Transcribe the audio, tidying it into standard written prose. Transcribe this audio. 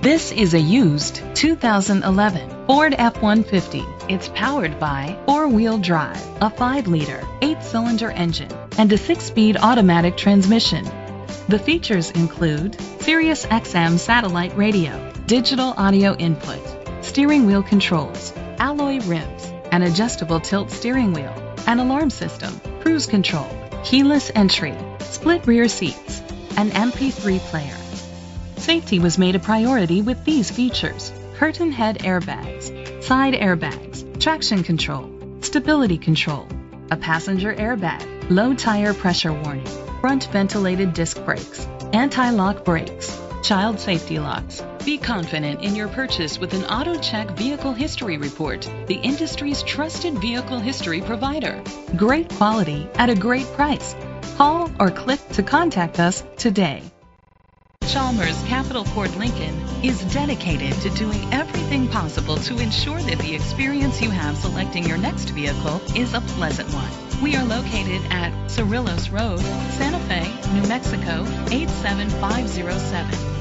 This is a used 2011 Ford F-150. It's powered by four-wheel drive, a 5-liter, 8-cylinder engine, and a 6-speed automatic transmission. The features include Sirius XM satellite radio, digital audio input, steering wheel controls, alloy rims, an adjustable tilt steering wheel, an alarm system, cruise control, keyless entry, split rear seats, an MP3 player. Safety was made a priority with these features: curtain head airbags, side airbags, traction control, stability control, a passenger airbag, low tire pressure warning, front ventilated disc brakes, anti-lock brakes, child safety locks. Be confident in your purchase with an AutoCheck Vehicle History Report, the industry's trusted vehicle history provider. Great quality at a great price. Call or click to contact us today. Chalmers Capital Court Lincoln is dedicated to doing everything possible to ensure that the experience you have selecting your next vehicle is a pleasant one. We are located at Cerrillos Road, Santa Fe, New Mexico 87507.